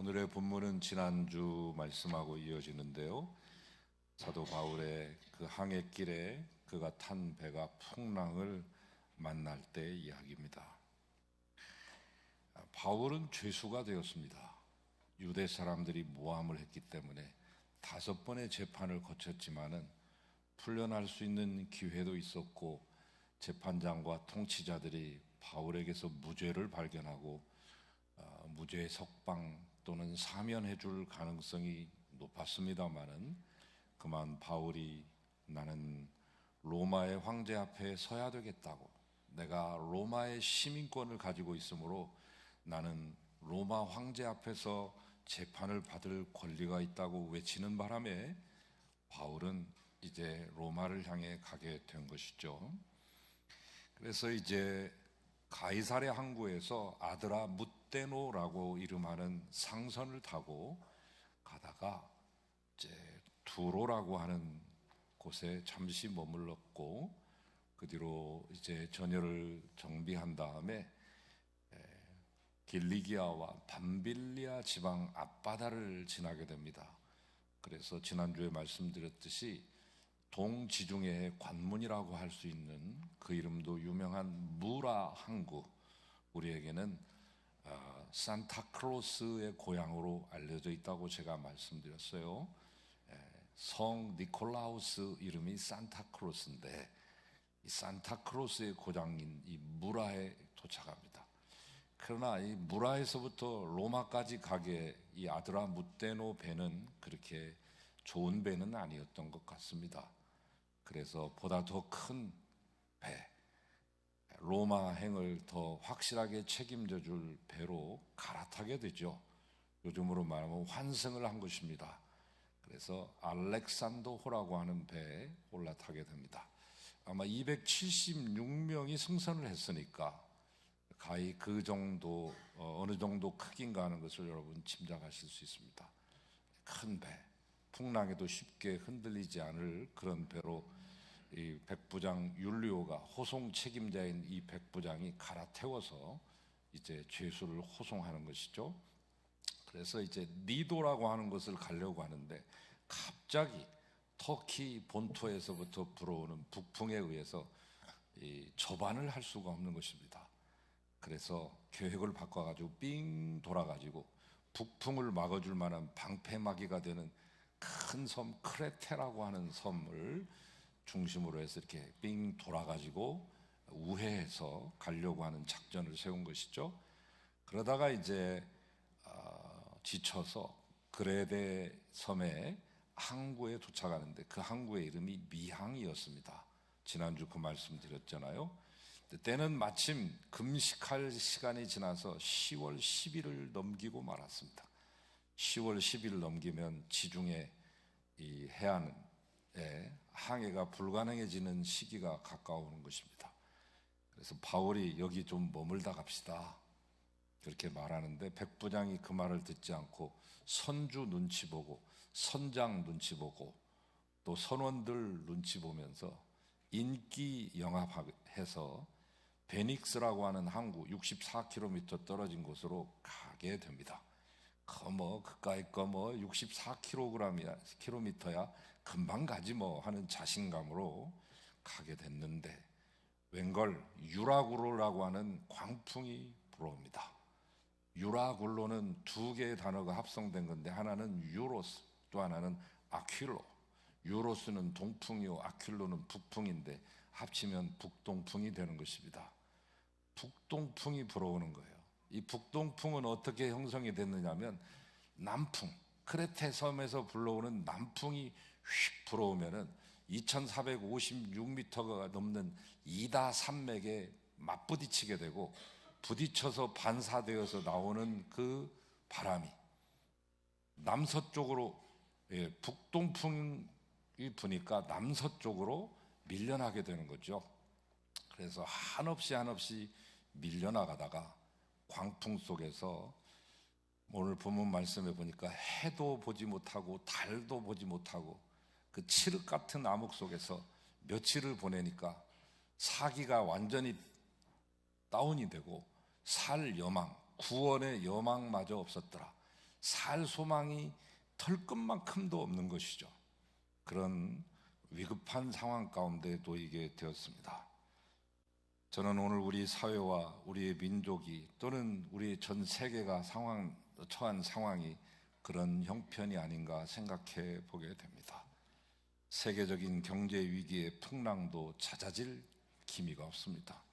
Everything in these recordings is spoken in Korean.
오늘의 본문은 지난주 말씀하고 이어지는데요. 사도 바울의 그 항해길에 그가 탄 배가 풍랑을 만날 때의 이야기입니다. 바울은 죄수가 되었습니다. 유대 사람들이 모함을 했기 때문에 5번의 재판을 거쳤지만은 풀려날 수 있는 기회도 있었고, 재판장과 통치자들이 바울에게서 무죄를 발견하고 무죄 석방 또는 사면해 줄 가능성이 높았습니다마는, 그만 바울이 나는 로마의 황제 앞에 서야 되겠다고, 내가 로마의 시민권을 가지고 있으므로 나는 로마 황제 앞에서 재판을 받을 권리가 있다고 외치는 바람에 바울은 이제 로마를 향해 가게 된 것이죠. 그래서 이제 가이사랴 항구에서 아드라 무테노라고 이름하는 상선을 타고 가다가 이제 두로라고 하는 곳에 잠시 머물렀고, 그 뒤로 이제 전열을 정비한 다음에 길리기아와 밤빌리아 지방 앞바다를 지나게 됩니다. 그래서 지난주에 말씀드렸듯이 동지중해의 관문이라고 할 수 있는 그 이름도 유명한 무라 항구, 우리에게는 산타크로스의 고향으로 알려져 있다고 제가 말씀드렸어요. 성 니콜라우스 이름이 산타크로스인데, 이 산타크로스의 고장인 이 무라에 도착합니다. 그러나 이 무라에서부터 로마까지 가게 이 아드라 무테노 배는 그렇게 좋은 배는 아니었던 것 같습니다. 그래서 보다 더 큰 배, 로마행을 더 확실하게 책임져 줄 배로 갈아타게 되죠. 요즘으로 말하면 환승을 한 것입니다. 그래서 알렉산더호라고 하는 배에 올라타게 됩니다. 아마 276명이 승선을 했으니까 가히 그 정도, 어느 정도 크기인가 하는 것을 여러분 짐작하실 수 있습니다. 큰 배, 풍랑에도 쉽게 흔들리지 않을 그런 배로 이 백부장 율리오가, 호송 책임자인 이 백부장이 갈아태워서 이제 죄수를 호송하는 것이죠. 그래서 이제 니도라고 하는 것을 가려고 하는데, 갑자기 터키 본토에서부터 불어오는 북풍에 의해서 이 접안을 할 수가 없는 것입니다. 그래서 계획을 바꿔가지고 삥 돌아가지고 북풍을 막아줄 만한 방패막이가 되는 큰 섬 크레테라고 하는 섬을 중심으로 해서 이렇게 삥 돌아가지고 우회해서 가려고 하는 작전을 세운 것이죠. 그러다가 이제 지쳐서 그레데 섬의 항구에 도착하는데, 그 항구의 이름이 미항이었습니다. 지난주 그 말씀 드렸잖아요. 때는 마침 금식할 시간이 지나서 10월 10일을 넘기고 말았습니다. 10월 10일 넘기면 지중해 이 해안에 항해가 불가능해지는 시기가 가까우는 것입니다. 그래서 바울이 여기 좀 머물다 갑시다, 그렇게 말하는데, 백부장이 그 말을 듣지 않고 선주 눈치 보고 선장 눈치 보고 또 선원들 눈치 보면서 인기 영합해서 베닉스라고 하는 항구 64km 떨어진 곳으로 가게 됩니다. 그까이 거 64km야 금방 가지 뭐 하는 자신감으로 가게 됐는데, 웬걸 유라굴로라고 하는 광풍이 불어옵니다. 유라굴로는 2개의 단어가 합성된 건데, 하나는 유로스, 또 하나는 아퀼로. 유로스는 동풍이요, 아퀼로는 북풍인데 합치면 북동풍이 되는 것입니다. 북동풍이 불어오는 거예요. 이 북동풍은 어떻게 형성이 됐느냐면, 남풍, 크레테 섬에서 불러오는 남풍이 휙 불어오면은 2456m가 넘는 이다 산맥에 맞부딪히게 되고, 부딪혀서 반사되어서 나오는 그 바람이 남서쪽으로, 북동풍이 부니까 남서쪽으로 밀려나게 되는 거죠. 그래서 한없이 밀려나가다가 광풍 속에서, 오늘 본문 말씀에 보니까 해도 보지 못하고 달도 보지 못하고 그 칠흑 같은 암흑 속에서 며칠을 보내니까 사기가 완전히 다운이 되고 살 여망, 구원의 여망마저 없었더라. 살 소망이 털끝만큼도 없는 것이죠. 그런 위급한 상황 가운데 놓이게 되었습니다. 저는 오늘 우리 사회와 우리의 민족이 또는 우리 전 세계가 처한 상황이 그런 형편이 아닌가 생각해 보게 됩니다. 세계적인 경제 위기의 풍랑도 잦아질 기미가 없습니다.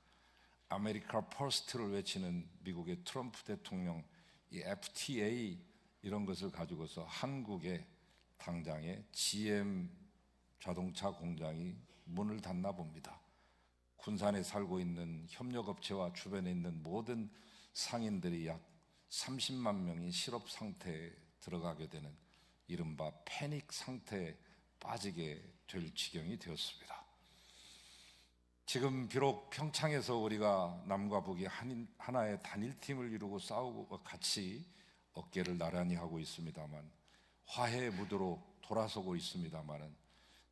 아메리카 퍼스트를 외치는 미국의 트럼프 대통령, 이 FTA 이런 것을 가지고서 한국의 당장에 GM 자동차 공장이 문을 닫나 봅니다. 군산에 살고 있는 협력업체와 주변에 있는 모든 상인들이 약 30만 명이 실업 상태에 들어가게 되는 이른바 패닉 상태에 빠지게 될 지경이 되었습니다. 지금 비록 평창에서 우리가 남과 북이 하나의 단일팀을 이루고 싸우고 같이 어깨를 나란히 하고 있습니다만, 화해의 무드로 돌아서고 있습니다만,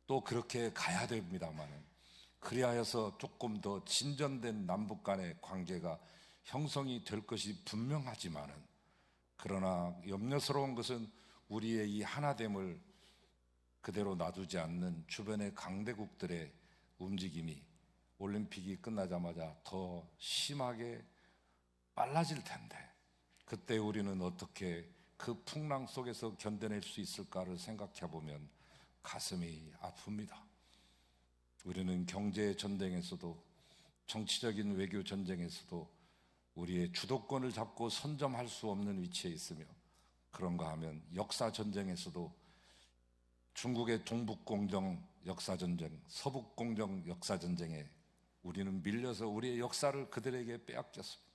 또 그렇게 가야 됩니다만, 그리하여서 조금 더 진전된 남북 간의 관계가 형성이 될 것이 분명하지만은, 그러나 염려스러운 것은 우리의 이 하나됨을 그대로 놔두지 않는 주변의 강대국들의 움직임이 올림픽이 끝나자마자 더 심하게 빨라질 텐데, 그때 우리는 어떻게 그 풍랑 속에서 견뎌낼 수 있을까를 생각해 보면 가슴이 아픕니다. 우리는 경제 전쟁에서도 정치적인 외교 전쟁에서도 우리의 주도권을 잡고 선점할 수 없는 위치에 있으며, 그런가 하면 역사 전쟁에서도 중국의 동북공정 역사전쟁, 서북공정 역사전쟁에 우리는 밀려서 우리의 역사를 그들에게 빼앗겼습니다.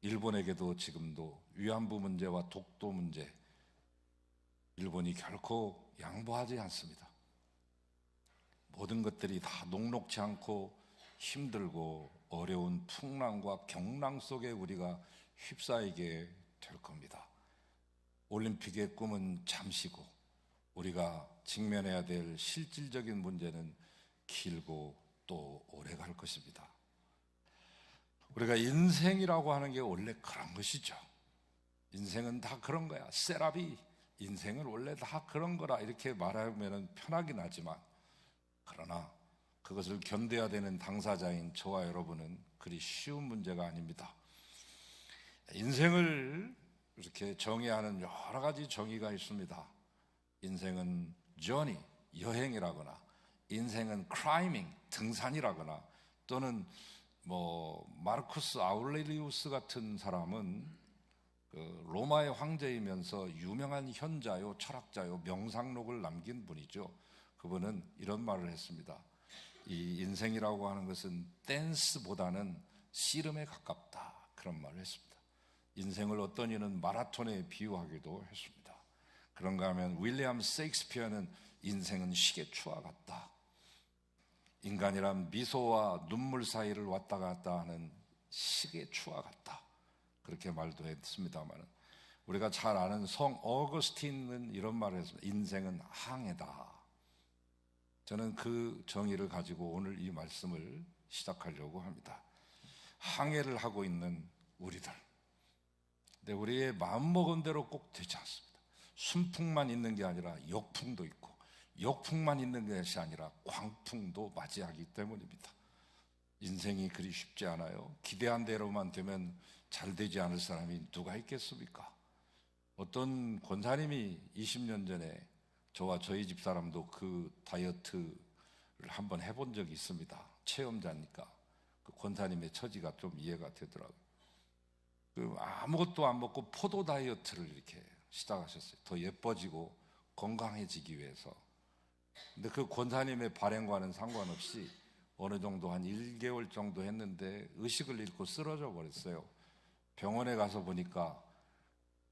일본에게도 지금도 위안부 문제와 독도 문제, 일본이 결코 양보하지 않습니다. 모든 것들이 다 녹록지 않고 힘들고 어려운 풍랑과 경랑 속에 우리가 휩싸이게 될 겁니다. 올림픽의 꿈은 잠시고 우리가 직면해야 될 실질적인 문제는 길고 또 오래 갈 것입니다. 우리가 인생이라고 하는 게 원래 그런 것이죠. 인생은 다 그런 거야. 세라비, 인생은 원래 다 그런 거라 이렇게 말하면 편하긴 하지만, 그러나 그것을 견뎌야 되는 당사자인 저와 여러분은 그리 쉬운 문제가 아닙니다. 인생을 이렇게 정의하는 여러 가지 정의가 있습니다. 인생은 journey, 여행이라거나, 인생은 climbing, 등산이라거나, 또는 마르쿠스 아울레리우스 같은 사람은 로마의 황제이면서 유명한 현자요, 철학자요, 명상록을 남긴 분이죠. 그분은 이런 말을 했습니다. 이 인생이라고 하는 것은 댄스보다는 씨름에 가깝다, 그런 말을 했습니다. 인생을 어떤 이는 마라톤에 비유하기도 했습니다. 그런가 하면 윌리엄 셰익스피어는 인생은 시계추와 같다. 인간이란 미소와 눈물 사이를 왔다 갔다 하는 시계추와 같다, 그렇게 말도 했습니다만, 우리가 잘 아는 성 어거스틴은 이런 말을 했습니다. 인생은 항해다. 저는 그 정의를 가지고 오늘 이 말씀을 시작하려고 합니다. 항해를 하고 있는 우리들, 근데 우리의 마음먹은 대로 꼭 되지 않습니다. 순풍만 있는 게 아니라 역풍도 있고, 역풍만 있는 것이 아니라 광풍도 맞이하기 때문입니다. 인생이 그리 쉽지 않아요. 기대한 대로만 되면 잘 되지 않을 사람이 누가 있겠습니까? 어떤 권사님이 20년 전에 저와 저희 집 사람도 그 다이어트를 한번 해본 적이 있습니다. 체험자니까 그 권사님의 처지가 좀 이해가 되더라고요. 아무것도 안 먹고 포도 다이어트를 이렇게 시작하셨어요. 더 예뻐지고 건강해지기 위해서. 근데 그 권사님의 발행과는 상관없이 어느 정도 한 1개월 정도 했는데 의식을 잃고 쓰러져 버렸어요. 병원에 가서 보니까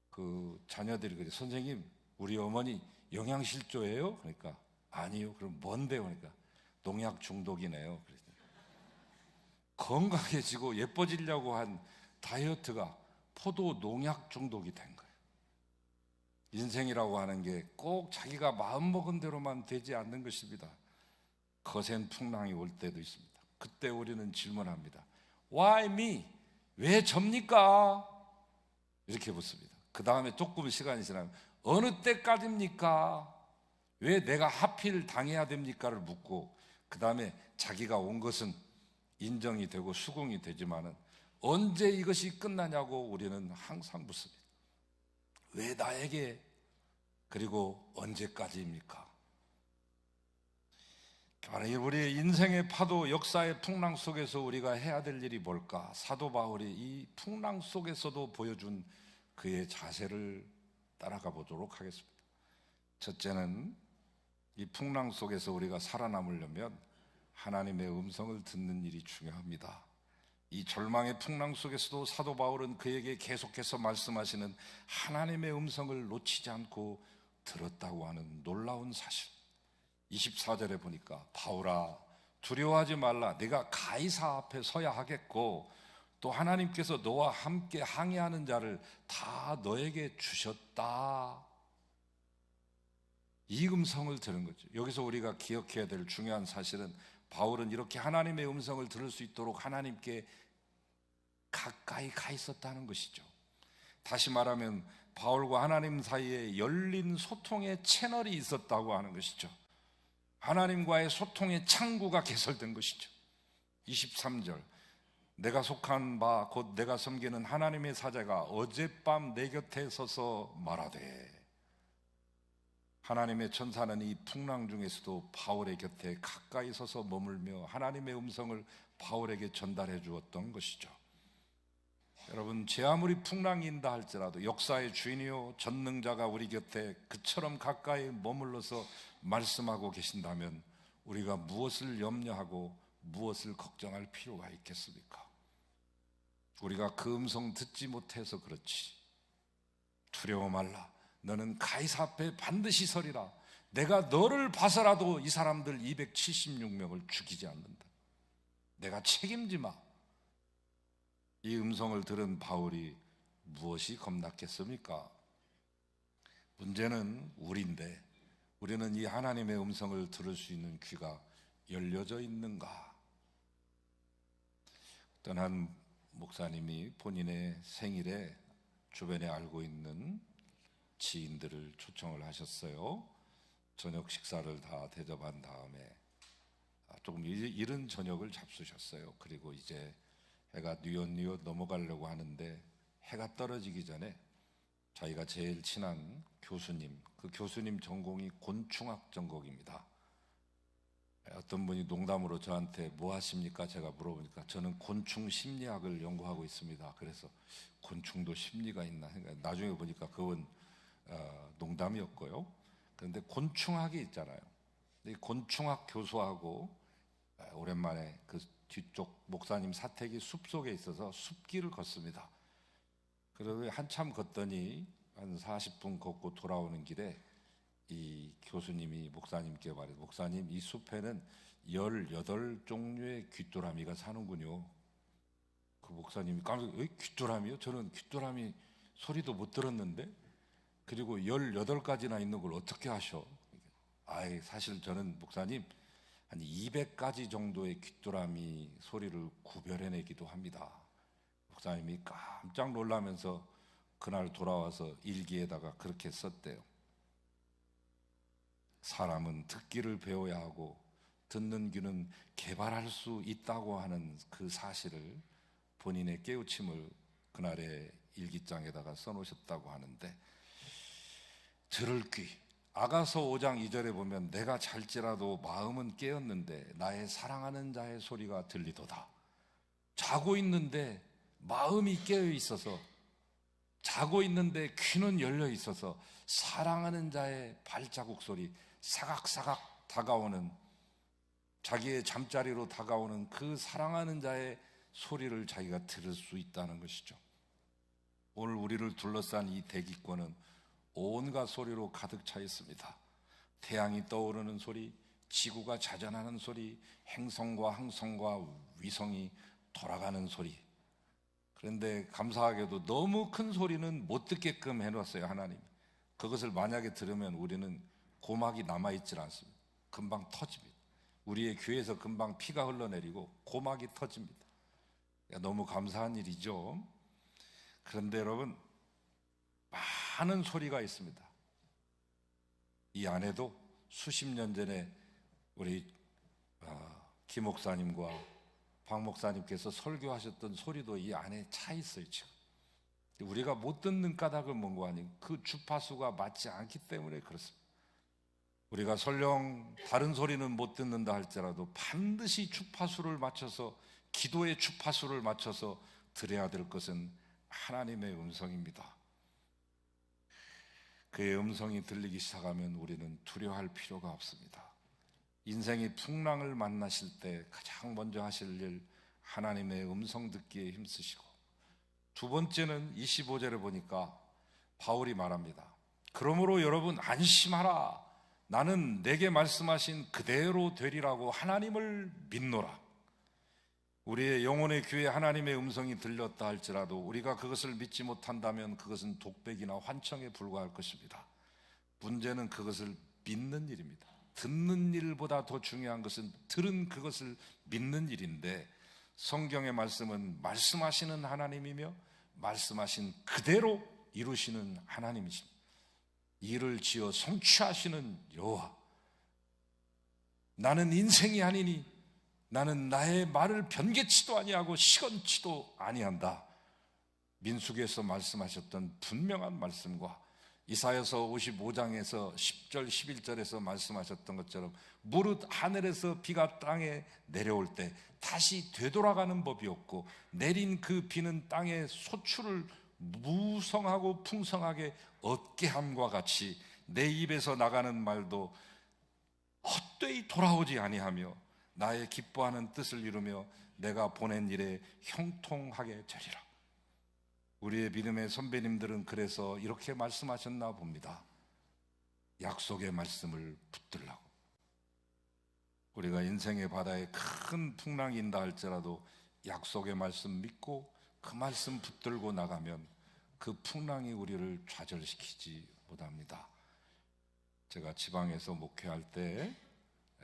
그 자녀들이 그래, 선생님 우리 어머니 영양실조예요? 그러니까 아니요. 그럼 뭔데요? 그러니까 농약 중독이네요. 건강해지고 예뻐지려고 한 다이어트가 포도 농약 중독이 된 거예요. 인생이라고 하는 게 꼭 자기가 마음먹은 대로만 되지 않는 것입니다. 거센 풍랑이 올 때도 있습니다. 그때 우리는 질문합니다. Why me? 왜 접니까? 이렇게 묻습니다. 그 다음에 조금 시간이 지나면 어느 때까지입니까? 왜 내가 하필 당해야 됩니까를 묻고, 그 다음에 자기가 온 것은 인정이 되고 수긍이 되지만은 언제 이것이 끝나냐고 우리는 항상 묻습니다. 왜 나에게? 그리고 언제까지입니까? 우리의 인생의 파도, 역사의 풍랑 속에서 우리가 해야 될 일이 뭘까? 사도 바울이 이 풍랑 속에서도 보여준 그의 자세를 따라가 보도록 하겠습니다. 첫째는 이 풍랑 속에서 우리가 살아남으려면 하나님의 음성을 듣는 일이 중요합니다. 이 절망의 풍랑 속에서도 사도 바울은 그에게 계속해서 말씀하시는 하나님의 음성을 놓치지 않고 들었다고 하는 놀라운 사실. 24절에 보니까 바울아 두려워하지 말라. 네가 가이사 앞에 서야 하겠고 또 하나님께서 너와 함께 항해하는 자를 다 너에게 주셨다. 이 음성을 들은 거죠. 여기서 우리가 기억해야 될 중요한 사실은 바울은 이렇게 하나님의 음성을 들을 수 있도록 하나님께 가까이 가 있었다는 것이죠. 다시 말하면 바울과 하나님 사이에 열린 소통의 채널이 있었다고 하는 것이죠. 하나님과의 소통의 창구가 개설된 것이죠. 23절 내가 속한 바 곧 내가 섬기는 하나님의 사자가 어젯밤 내 곁에 서서 말하되, 하나님의 천사는 이 풍랑 중에서도 바울의 곁에 가까이 서서 머물며 하나님의 음성을 바울에게 전달해 주었던 것이죠. 여러분, 제 아무리 풍랑이 인다 할지라도 역사의 주인이요 전능자가 우리 곁에 그처럼 가까이 머물러서 말씀하고 계신다면 우리가 무엇을 염려하고 무엇을 걱정할 필요가 있겠습니까? 우리가 그 음성 듣지 못해서 그렇지. 두려워 말라. 너는 가이사 앞에 반드시 서리라. 내가 너를 봐서라도 이 사람들 276명을 죽이지 않는다. 내가 책임지마. 이 음성을 들은 바울이 무엇이 겁났겠습니까? 문제는 우리인데 우리는 이 하나님의 음성을 들을 수 있는 귀가 열려져 있는가? 어떤 한 목사님이 본인의 생일에 주변에 알고 있는 지인들을 초청을 하셨어요. 저녁 식사를 다 대접한 다음에 조금 이른 저녁을 잡수셨어요. 그리고 이제 해가 뉘엿뉘엿 넘어가려고 하는데 해가 떨어지기 전에 자기가 제일 친한 교수님, 그 교수님 전공이 곤충학 전공입니다. 어떤 분이 농담으로 저한테 뭐 하십니까? 제가 물어보니까 저는 곤충 심리학을 연구하고 있습니다. 그래서 곤충도 심리가 있나 생각. 나중에 보니까 그건 농담이었고요. 그런데 곤충학이 있잖아요. 이 곤충학 교수하고 오랜만에 그 뒤쪽 목사님 사택이 숲속에 있어서 숲길을 걷습니다. 그리고 한참 걷더니 한 40분 걷고 돌아오는 길에 이 교수님이 목사님께 말해요. 목사님, 이 숲에는 18종류의 귀뚜라미가 사는군요. 그 목사님이 깜짝 귀뚜라미요? 저는 귀뚜라미 소리도 못 들었는데 그리고 18가지나 있는 걸 어떻게 하셔? 사실 저는 목사님 한 200가지 정도의 귀뚜라미 소리를 구별해내기도 합니다. 목사님이 깜짝 놀라면서 그날 돌아와서 일기에다가 그렇게 썼대요. 사람은 듣기를 배워야 하고 듣는 귀는 개발할 수 있다고 하는 그 사실을 본인의 깨우침을 그날의 일기장에다가 써놓으셨다고 하는데, 들을 귀, 아가서 5장 2절에 보면 내가 잘지라도 마음은 깨었는데 나의 사랑하는 자의 소리가 들리도다. 자고 있는데 마음이 깨어 있어서, 자고 있는데 귀는 열려 있어서 사랑하는 자의 발자국 소리, 사각사각 다가오는, 자기의 잠자리로 다가오는 그 사랑하는 자의 소리를 자기가 들을 수 있다는 것이죠. 오늘 우리를 둘러싼 이 대기권은 온갖 소리로 가득 차 있습니다. 태양이 떠오르는 소리, 지구가 자전하는 소리, 행성과 항성과 위성이 돌아가는 소리. 그런데 감사하게도 너무 큰 소리는 못 듣게끔 해놨어요, 하나님. 그것을 만약에 들으면 우리는 고막이 남아있질 않습니다. 금방 터집니다. 우리의 귀에서 금방 피가 흘러내리고 고막이 터집니다. 너무 감사한 일이죠. 그런데 여러분, 많은 소리가 있습니다. 이 안에도 수십 년 전에 우리 김 목사님과 박 목사님께서 설교하셨던 소리도 이 안에 차 있어요. 지금 우리가 못 듣는 까닭은 뭔가 아니고 그 주파수가 맞지 않기 때문에 그렇습니다. 우리가 설령 다른 소리는 못 듣는다 할지라도 반드시 주파수를 맞춰서, 기도의 주파수를 맞춰서 들어야 될 것은 하나님의 음성입니다. 그의 음성이 들리기 시작하면 우리는 두려워할 필요가 없습니다. 인생의 풍랑을 만나실 때 가장 먼저 하실 일, 하나님의 음성 듣기에 힘쓰시고, 두 번째는 25절에 보니까 바울이 말합니다. 그러므로 여러분 안심하라. 나는 내게 말씀하신 그대로 되리라고 하나님을 믿노라. 우리의 영혼의 귀에 하나님의 음성이 들렸다 할지라도 우리가 그것을 믿지 못한다면 그것은 독백이나 환청에 불과할 것입니다. 문제는 그것을 믿는 일입니다. 듣는 일보다 더 중요한 것은 들은 그것을 믿는 일인데, 성경의 말씀은 말씀하시는 하나님이며 말씀하신 그대로 이루시는 하나님이십니다. 일을 지어 성취하시는 여호와. 나는 인생이 아니니 나는 나의 말을 변개치도 아니하고 시건치도 아니한다. 민수기에서 말씀하셨던 분명한 말씀과 이사야서 55장에서 10절 11절에서 말씀하셨던 것처럼 무릇 하늘에서 비가 땅에 내려올 때 다시 되돌아가는 법이 없고 내린 그 비는 땅의 소출을 무성하고 풍성하게 얻게 함과 같이 내 입에서 나가는 말도 헛되이 돌아오지 아니하며 나의 기뻐하는 뜻을 이루며 내가 보낸 일에 형통하게 되리라. 우리의 믿음의 선배님들은 그래서 이렇게 말씀하셨나 봅니다. 약속의 말씀을 붙들라고. 우리가 인생의 바다에 큰 풍랑이 인다 할지라도 약속의 말씀 믿고 그 말씀 붙들고 나가면 그 풍랑이 우리를 좌절시키지 못합니다. 제가 지방에서 목회할 때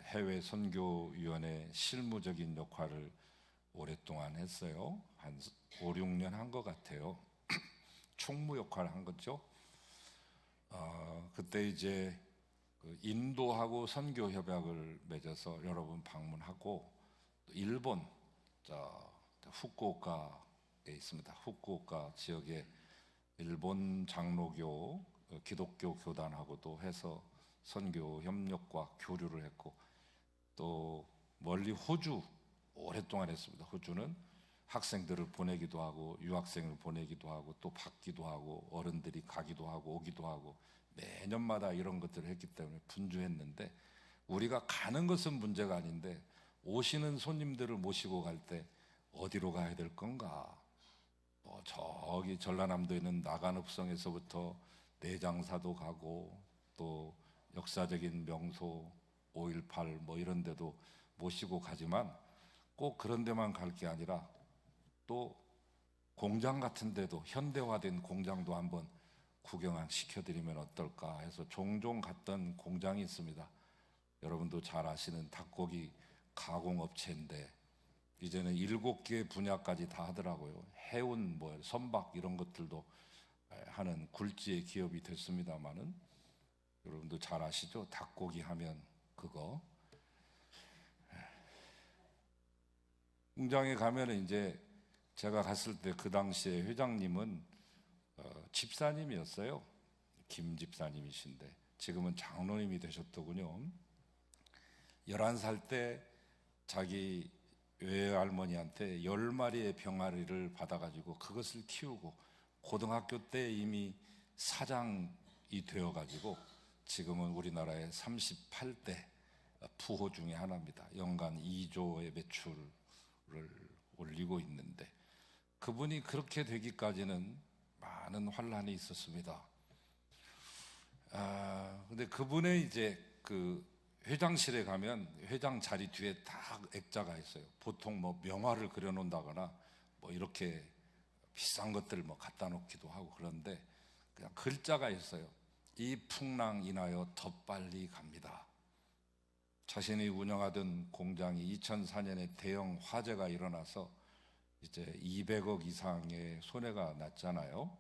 해외 선교위원회 실무적인 역할을 오랫동안 했어요. 한 5, 6년 한 것 같아요. 총무 역할을 한 거죠. 그때 이제 인도하고 선교 협약을 맺어서 여러 번 방문하고, 일본 후쿠오카에 있습니다. 후쿠오카 지역에 일본 장로교 기독교 교단하고도 해서 선교 협력과 교류를 했고, 또 멀리 호주 오랫동안 했습니다. 호주는 학생들을 보내기도 하고 유학생을 보내기도 하고 또 받기도 하고 어른들이 가기도 하고 오기도 하고 매년마다 이런 것들을 했기 때문에 분주했는데, 우리가 가는 것은 문제가 아닌데 오시는 손님들을 모시고 갈 때 어디로 가야 될 건가? 저기 전라남도에 있는 나간읍성에서부터 내장사도 가고 또 역사적인 명소 5.18 이런 데도 모시고 가지만 꼭 그런 데만 갈 게 아니라 또 공장 같은 데도, 현대화된 공장도 한번 구경 시켜드리면 어떨까 해서 종종 갔던 공장이 있습니다. 여러분도 잘 아시는 닭고기 가공업체인데 이제는 7개 분야까지 다 하더라고요. 해운, 선박 이런 것들도 하는 굴지의 기업이 됐습니다만은, 여러분도 잘 아시죠? 닭고기 하면 그거. 공장에 가면은 이제 제가 갔을 때 그 당시에 회장님은 집사님이었어요. 김 집사님이신데 지금은 장로님이 되셨더군요. 11살 때 자기 외할머니한테 10마리의 병아리를 받아가지고 그것을 키우고 고등학교 때 이미 사장이 되어가지고 지금은 우리나라의 38대 부호 중에 하나입니다. 연간 2조의 매출을 올리고 있는데, 그분이 그렇게 되기까지는 많은 환란이 있었습니다. 근데 그분의 이제 그 회장실에 가면 회장 자리 뒤에 다 액자가 있어요. 보통 명화를 그려놓는다거나 이렇게 비싼 것들 갖다 놓기도 하고 그런데 그냥 글자가 있어요. 이 풍랑 인하여 더 빨리 갑니다. 자신이 운영하던 공장이 2004년에 대형 화재가 일어나서 이제 200억 이상의 손해가 났잖아요.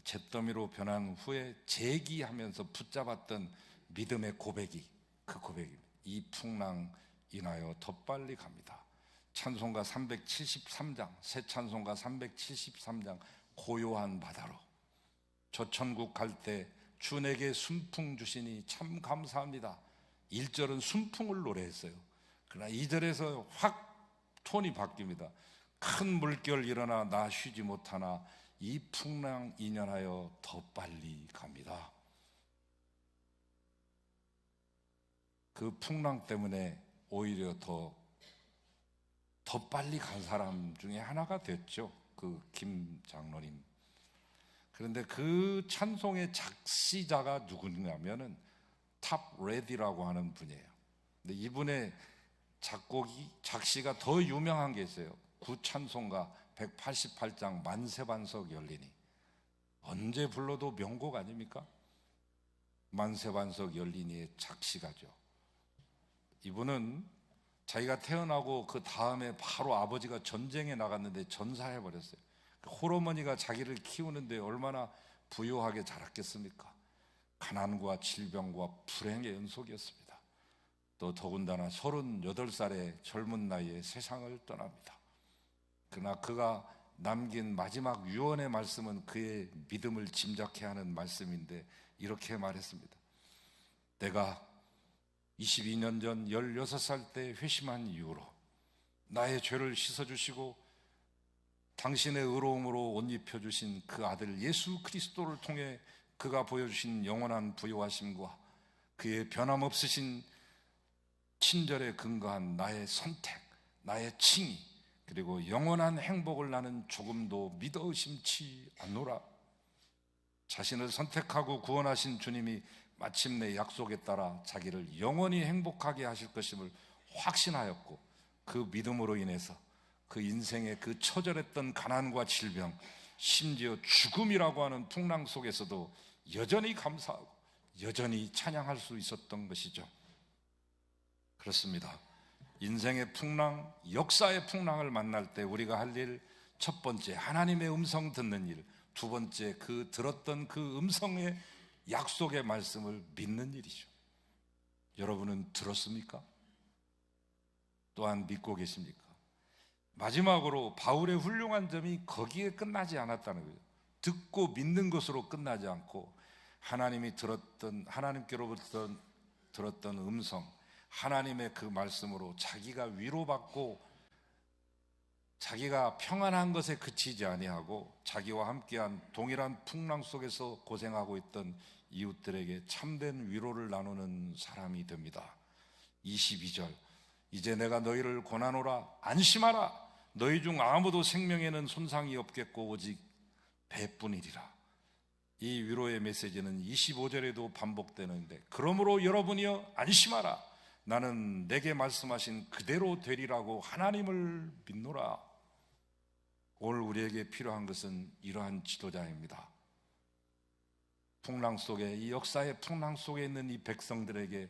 잿더미로 변한 후에 재기하면서 붙잡았던 믿음의 고백이 그 고백입니다. 이 풍랑 인하여 더 빨리 갑니다. 찬송가 373장, 새 찬송가 373장, 고요한 바다로 저 천국 갈 때 주 내게 순풍 주시니 참 감사합니다. 1절은 순풍을 노래했어요. 그러나 2절에서 확 톤이 바뀝니다. 큰 물결 일어나 나 쉬지 못하나 이 풍랑 인연하여 더 빨리 갑니다. 그 풍랑 때문에 오히려 더 빨리 간 사람 중에 하나가 됐죠. 그 김 장로님. 그런데 그 찬송의 작시자가 누구냐면은 탑 레디라고 하는 분이에요. 근데 이분의 작시가 더 유명한 게 있어요. 구찬송가 188장 만세반석 열리니. 언제 불러도 명곡 아닙니까? 만세반석 열리니의 작시가죠. 이분은 자기가 태어나고 그 다음에 바로 아버지가 전쟁에 나갔는데 전사해버렸어요. 홀어머니가 자기를 키우는데 얼마나 부유하게 자랐겠습니까? 가난과 질병과 불행의 연속이었습니다. 또 더군다나 38살의 젊은 나이에 세상을 떠납니다. 그러나 그가 남긴 마지막 유언의 말씀은 그의 믿음을 짐작케 하는 말씀인데 이렇게 말했습니다. 내가 22년 전 16살 때 회심한 이후로 나의 죄를 씻어주시고 당신의 의로움으로 옷 입혀주신 그 아들 예수 그리스도를 통해 그가 보여주신 영원한 부요하심과 그의 변함없으신 친절에 근거한 나의 선택, 나의 칭의, 그리고 영원한 행복을 나는 조금도 믿어 의심치 않노라. 자신을 선택하고 구원하신 주님이 마침내 약속에 따라 자기를 영원히 행복하게 하실 것임을 확신하였고 그 믿음으로 인해서 그 인생의 그 처절했던 가난과 질병, 심지어 죽음이라고 하는 풍랑 속에서도 여전히 감사하고 여전히 찬양할 수 있었던 것이죠. 그렇습니다. 인생의 풍랑, 역사의 풍랑을 만날 때 우리가 할 일, 첫 번째 하나님의 음성 듣는 일, 두 번째 그 들었던 그 음성의 약속의 말씀을 믿는 일이죠. 여러분은 들었습니까? 또한 믿고 계십니까? 마지막으로 바울의 훌륭한 점이 거기에 끝나지 않았다는 거예요. 듣고 믿는 것으로 끝나지 않고 하나님께로부터 들었던 음성, 하나님의 그 말씀으로 자기가 위로받고 자기가 평안한 것에 그치지 아니하고 자기와 함께한 동일한 풍랑 속에서 고생하고 있던 이웃들에게 참된 위로를 나누는 사람이 됩니다. 22절, 이제 내가 너희를 권하노라. 안심하라. 너희 중 아무도 생명에는 손상이 없겠고 오직 배뿐이리라. 이 위로의 메시지는 25절에도 반복되는데, 그러므로 여러분이여 안심하라. 나는 내게 말씀하신 그대로 되리라고 하나님을 믿노라. 오늘 우리에게 필요한 것은 이러한 지도자입니다. 풍랑 속에, 이 역사의 풍랑 속에 있는 이 백성들에게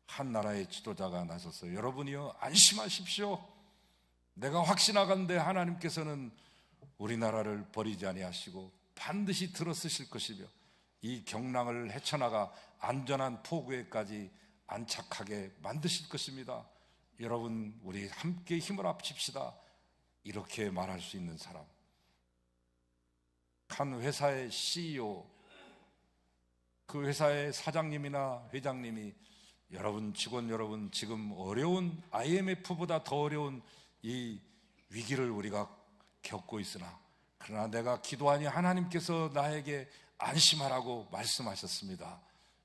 한 나라의 지도자가 나서서 여러분이여 안심하십시오. 내가 확신하건대 하나님께서는 우리나라를 버리지 아니하시고 반드시 들어쓰실 것이며 이 경랑을 헤쳐나가 안전한 포구에까지 안착하게 만드실 것입니다. 여러분, 우리 함께 힘을 합칩시다. 이렇게 말할 수 있는 사람. 한 회사의 CEO, 그 회사의 사장님이나 회장님이 직원 여러분, 지금 어려운 IMF보다 더 어려운 이 위기를 우리가 겪고 있으나 그러나 내가 기도하니 하나님께서 나에게 안심하라고 말씀하셨습니다.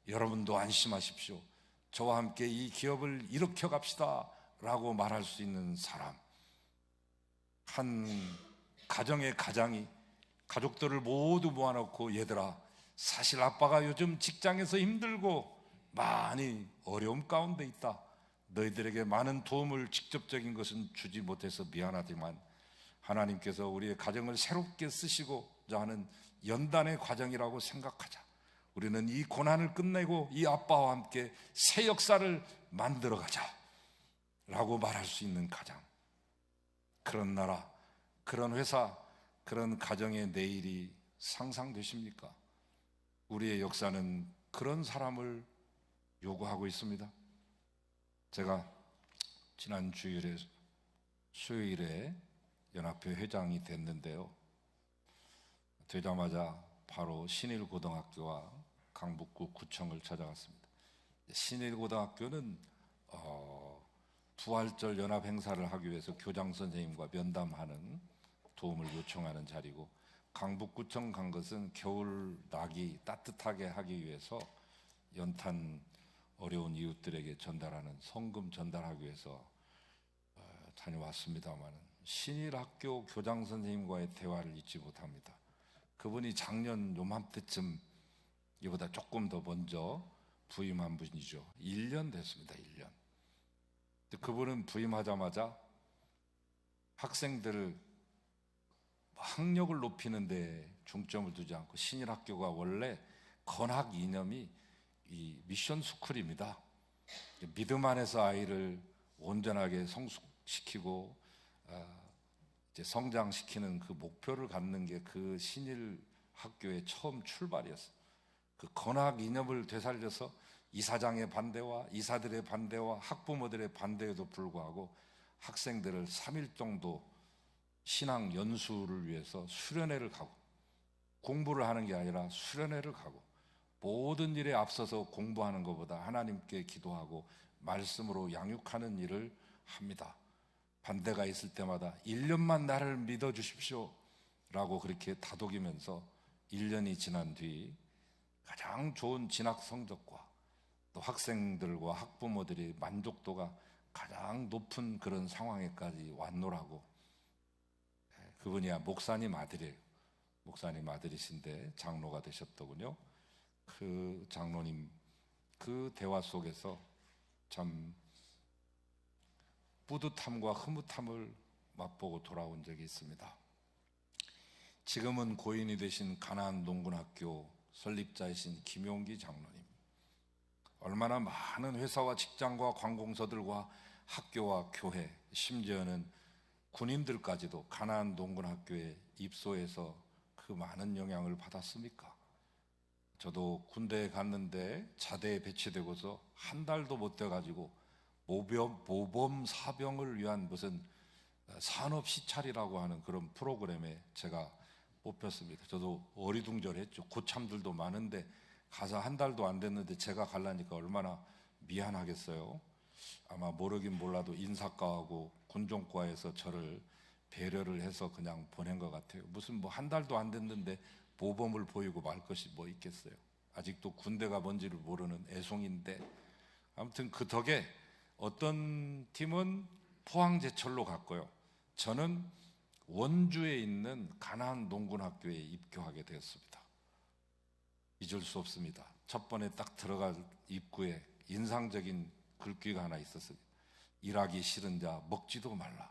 여러분도 안심하십시오. 저와 함께 이 기업을 일으켜 갑시다 라고 말할 수 있는 사람. 한 가정의 가장이 가족들을 모두 모아놓고, 얘들아, 사실 아빠가 요즘 직장에서 힘들고 많이 어려움 가운데 있다. 너희들에게 많은 도움을 직접적인 것은 주지 못해서 미안하지만 하나님께서 우리의 가정을 새롭게 쓰시고자 하는 연단의 과정이라고 생각하자. 우리는 이 고난을 끝내고 이 아빠와 함께 새 역사를 만들어가자 라고 말할 수 있는 가장, 그런 나라, 그런 회사, 그런 가정의 내일이 상상되십니까? 우리의 역사는 그런 사람을 요구하고 있습니다. 제가 지난 주일에 수요일에 연합회 회장이 됐는데요. 되자마자 바로 신일고등학교와 강북구 구청을 찾아갔습니다. 신일고등학교는 부활절 연합 행사를 하기 위해서 교장 선생님과 면담하는 도움을 요청하는 자리고, 강북구청 간 것은 겨울 낙이 따뜻하게 하기 위해서 연탄 어려운 이웃들에게 전달하는 성금 전달하기 위해서 다녀왔습니다만 신일학교 교장 선생님과의 대화를 잊지 못합니다. 그분이 작년 요맘때쯤 이보다 조금 더 먼저 부임한 분이죠. 1년 됐습니다. 1년. 그분은 부임하자마자 학생들을 학력을 높이는 데 중점을 두지 않고, 신일학교가 원래 건학 이념이 이 미션 스쿨입니다. 믿음 안에서 아이를 온전하게 성숙시키고 이제 성장시키는 그 목표를 갖는 게 그 신일학교의 처음 출발이었어요. 그 건학 이념을 되살려서 이사장의 반대와 이사들의 반대와 학부모들의 반대에도 불구하고 학생들을 3일 정도 신학 연수를 위해서 수련회를 가고, 공부를 하는 게 아니라 수련회를 가고, 모든 일에 앞서서 공부하는 것보다 하나님께 기도하고 말씀으로 양육하는 일을 합니다. 반대가 있을 때마다 1년만 나를 믿어주십시오 라고 그렇게 다독이면서 1년이 지난 뒤 가장 좋은 진학 성적과 또 학생들과 학부모들의 만족도가 가장 높은 그런 상황에까지 왔노라고. 그분이야 목사님 아들이에요. 목사님 아들이신데 장로가 되셨더군요. 그 장로님 그 대화 속에서 참 뿌듯함과 흐뭇함을 맛보고 돌아온 적이 있습니다. 지금은 고인이 되신 가나안 농군학교 설립자이신 김용기 장로님, 얼마나 많은 회사와 직장과 관공서들과 학교와 교회, 심지어는 군인들까지도 가나안 농군학교에 입소해서 그 많은 영향을 받았습니까? 저도 군대에 갔는데 자대에 배치되고서 한 달도 못 돼가지고 모범 사병을 위한 무슨 산업 시찰이라고 하는 그런 프로그램에 제가 뽑혔습니다. 저도 어리둥절했죠. 고참들도 많은데 가서 한 달도 안 됐는데 제가 가려니까 얼마나 미안하겠어요. 아마 모르긴 몰라도 인사과하고 군종과에서 저를 배려를 해서 그냥 보낸 것 같아요. 무슨 뭐 한 달도 안 됐는데 모범을 보이고 말 것이 뭐 있겠어요. 아직도 군대가 뭔지를 모르는 애송인데, 아무튼 그 덕에 어떤 팀은 포항제철로 갔고요. 저는 원주에 있는 가나안 농군학교에 입교하게 되었습니다. 잊을 수 없습니다. 첫 번에 딱 들어갈 입구에 인상적인 글귀가 하나 있었어요. 일하기 싫은 자 먹지도 말라.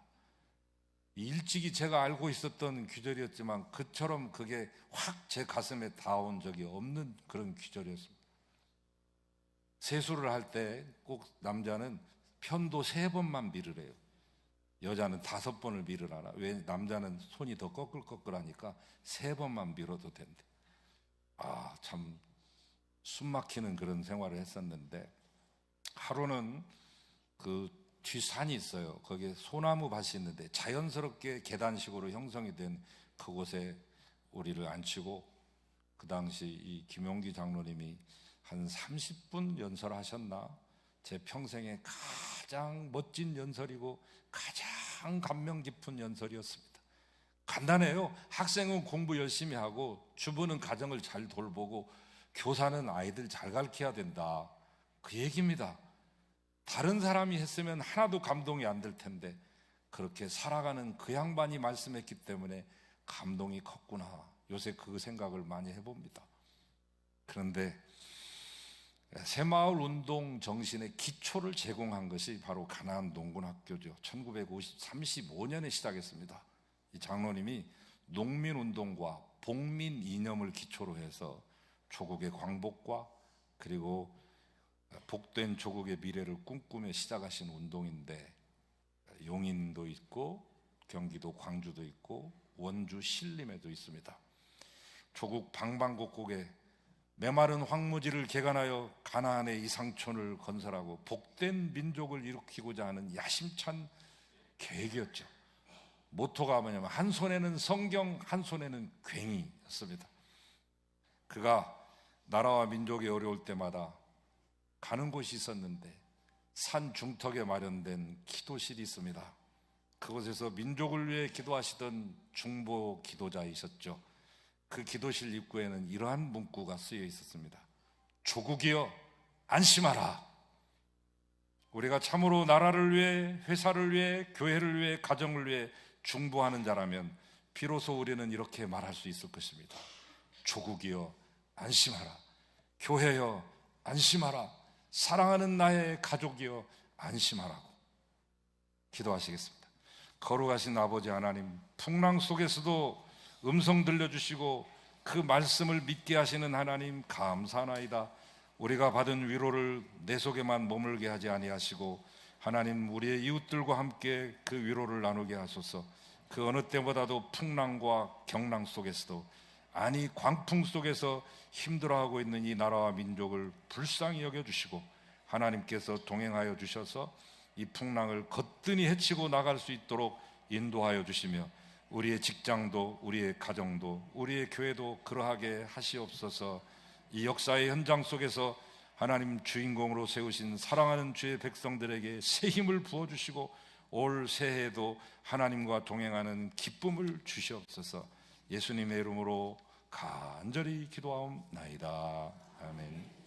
일찍이 제가 알고 있었던 귀절이었지만 그처럼 그게 확 제 가슴에 닿아온 적이 없는 그런 귀절이었습니다. 세수를 할 때 꼭 남자는 편도 3번만 밀으래요. 여자는 5번을 밀으라나. 왜? 남자는 손이 더 꺼끌꺼끌하니까 3번만 밀어도 된대. 참 숨막히는 그런 생활을 했었는데, 하루는 그 뒤산이 있어요. 거기에 소나무 밭이 있는데 자연스럽게 계단식으로 형성이 된 그곳에 우리를 앉히고, 그 당시 이 김용기 장로님이 한 30분 연설하셨나? 제 평생에 가장 멋진 연설이고 가장 감명 깊은 연설이었습니다. 간단해요. 학생은 공부 열심히 하고 주부는 가정을 잘 돌보고 교사는 아이들 잘 가르쳐야 된다, 그 얘기입니다. 다른 사람이 했으면 하나도 감동이 안 될 텐데 그렇게 살아가는 그 양반이 말씀했기 때문에 감동이 컸구나. 요새 그 생각을 많이 해봅니다. 그런데 새마을 운동 정신의 기초를 제공한 것이 바로 가나안 농군학교죠. 1935년에 시작했습니다. 이 장로님이 농민운동과 복민 이념을 기초로 해서 조국의 광복과 그리고 복된 조국의 미래를 꿈꾸며 시작하신 운동인데, 용인도 있고 경기도 광주도 있고 원주 신림에도 있습니다. 조국 방방곡곡에 메마른 황무지를 개간하여 가나안의 이상촌을 건설하고 복된 민족을 일으키고자 하는 야심찬 계획이었죠. 모토가 뭐냐면 한 손에는 성경, 한 손에는 괭이였습니다. 그가 나라와 민족이 어려울 때마다 가는 곳이 있었는데 산 중턱에 마련된 기도실이 있습니다. 그곳에서 민족을 위해 기도하시던 중보 기도자이셨죠. 그 기도실 입구에는 이러한 문구가 쓰여 있었습니다. 조국이여 안심하라. 우리가 참으로 나라를 위해, 회사를 위해, 교회를 위해, 가정을 위해 중보하는 자라면 비로소 우리는 이렇게 말할 수 있을 것입니다. 조국이여 안심하라. 교회여 안심하라. 사랑하는 나의 가족이여 안심하라고 기도하시겠습니다. 거룩하신 아버지 하나님, 풍랑 속에서도 음성 들려주시고 그 말씀을 믿게 하시는 하나님 감사하나이다. 우리가 받은 위로를 내 속에만 머물게 하지 아니하시고 하나님 우리의 이웃들과 함께 그 위로를 나누게 하소서. 그 어느 때보다도 풍랑과 경랑 속에서도, 아니 광풍 속에서 힘들어하고 있는 이 나라와 민족을 불쌍히 여겨주시고 하나님께서 동행하여 주셔서 이 풍랑을 거뜬히 헤치고 나갈 수 있도록 인도하여 주시며 우리의 직장도, 우리의 가정도, 우리의 교회도 그러하게 하시옵소서. 이 역사의 현장 속에서 하나님 주인공으로 세우신 사랑하는 주의 백성들에게 새 힘을 부어주시고 올 새해에도 하나님과 동행하는 기쁨을 주시옵소서. 예수님의 이름으로 간절히 기도하옵나이다. 아멘.